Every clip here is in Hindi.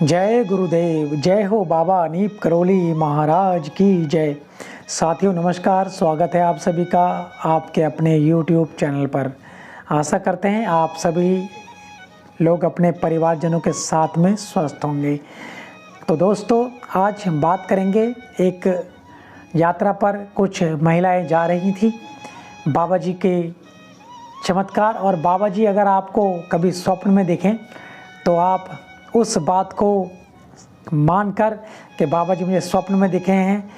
जय गुरुदेव, जय हो बाबा नीप करौली महाराज की जय। साथियों नमस्कार, स्वागत है आप सभी का आपके अपने YouTube चैनल पर। आशा करते हैं आप सभी लोग अपने परिवारजनों के साथ में स्वस्थ होंगे। तो दोस्तों, आज हम बात करेंगे एक यात्रा पर कुछ महिलाएं जा रही थी बाबा जी के चमत्कार। और बाबा जी अगर आपको कभी स्वप्न में देखें तो आप उस बात को मानकर कि बाबा जी मुझे स्वप्न में दिखे हैं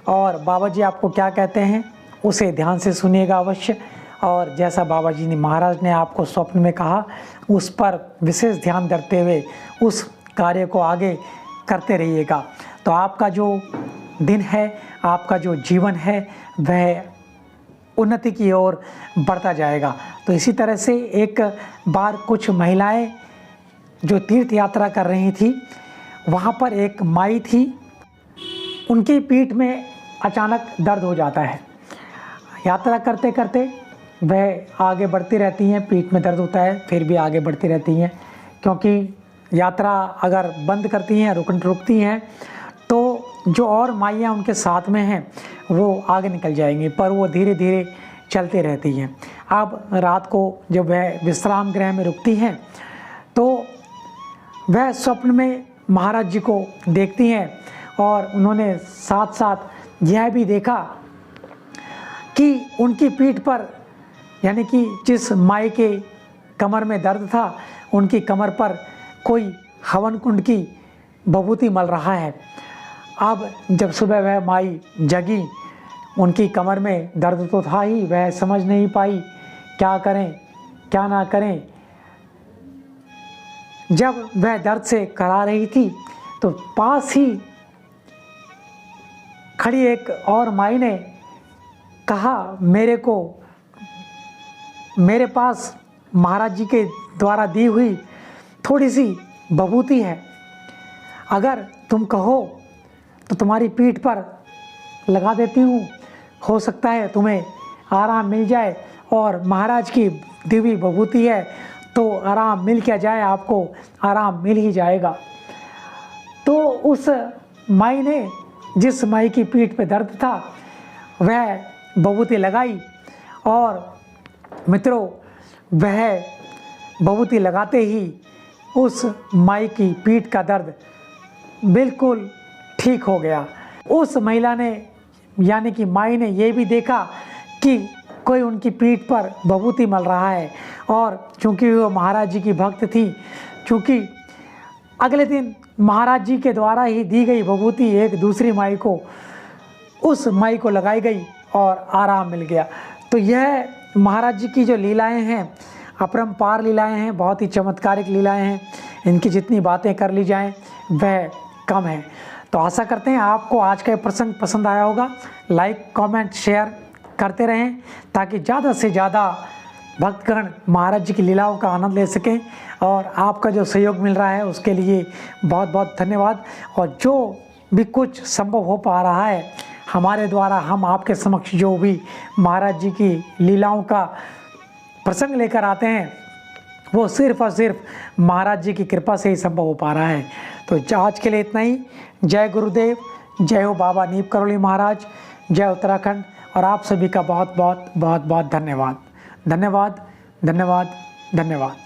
और बाबा जी आपको क्या कहते हैं उसे ध्यान से सुनिएगा अवश्य। और जैसा बाबा जी ने महाराज ने आपको स्वप्न में कहा उस पर विशेष ध्यान देते हुए उस कार्य को आगे करते रहिएगा। तो आपका जो दिन है, आपका जो जीवन है, वह उन्नति की ओर बढ़ता जाएगा। तो इसी तरह से एक बार कुछ महिलाएं जो तीर्थ यात्रा कर रही थी, वहाँ पर एक माई थी, उनकी पीठ में अचानक दर्द हो जाता है। यात्रा करते करते वह आगे बढ़ती रहती हैं, पीठ में दर्द होता है फिर भी आगे बढ़ती रहती हैं, क्योंकि यात्रा अगर बंद करती हैं, रुकती हैं तो जो और माइयाँ उनके साथ में हैं वो आगे निकल जाएंगी, पर वो धीरे धीरे चलती रहती हैं। अब रात को जब वह विश्राम गृह में रुकती हैं तो वह स्वप्न में महाराज जी को देखती हैं और उन्होंने साथ साथ यह भी देखा कि उनकी पीठ पर, यानी कि जिस माई के कमर में दर्द था, उनकी कमर पर कोई हवन कुंड की विभूति मल रहा है। अब जब सुबह वह माई जगी, उनकी कमर में दर्द तो था ही, वह समझ नहीं पाई क्या करें क्या ना करें। जब वह दर्द से करा रही थी तो पास ही खड़ी एक और माई ने कहा, मेरे पास महाराज जी के द्वारा दी हुई थोड़ी सी विभूति है, अगर तुम कहो तो तुम्हारी पीठ पर लगा देती हूँ, हो सकता है तुम्हें आराम मिल जाए। और महाराज की दी हुई विभूति है तो आराम मिल क्या जाए, आपको आराम मिल ही जाएगा। तो उस माई ने, जिस माई की पीठ पे दर्द था, वह विभूति लगाई और मित्रों, वह विभूति लगाते ही उस माई की पीठ का दर्द बिल्कुल ठीक हो गया। उस महिला ने, यानी कि माई ने ये भी देखा कि कोई उनकी पीठ पर विभूति मल रहा है, और चूँकि वो महाराज जी की भक्त थी, चूँकि अगले दिन महाराज जी के द्वारा ही दी गई विभूति एक दूसरी माई को, उस माई को लगाई गई और आराम मिल गया। तो यह महाराज जी की जो लीलाएं हैं, अपरंपार लीलाएं हैं, बहुत ही चमत्कारिक लीलाएं हैं। इनकी जितनी बातें कर ली जाएं वह कम है। तो आशा करते हैं आपको आज का ये प्रसंग पसंद आया होगा। लाइक, कमेंट, शेयर करते रहें ताकि ज़्यादा से ज़्यादा भक्तगण महाराज जी की लीलाओं का आनंद ले सकें। और आपका जो सहयोग मिल रहा है उसके लिए बहुत बहुत धन्यवाद। और जो भी कुछ संभव हो पा रहा है हमारे द्वारा, हम आपके समक्ष जो भी महाराज जी की लीलाओं का प्रसंग लेकर आते हैं वो सिर्फ और सिर्फ महाराज जी की कृपा से ही संभव हो पा रहा है। तो आज के लिए इतना ही। जय गुरुदेव, जय हो बाबा नीप करौली महाराज, जय उत्तराखंड। और आप सभी का बहुत बहुत बहुत बहुत धन्यवाद। धन्यवाद, धन्यवाद, धन्यवाद।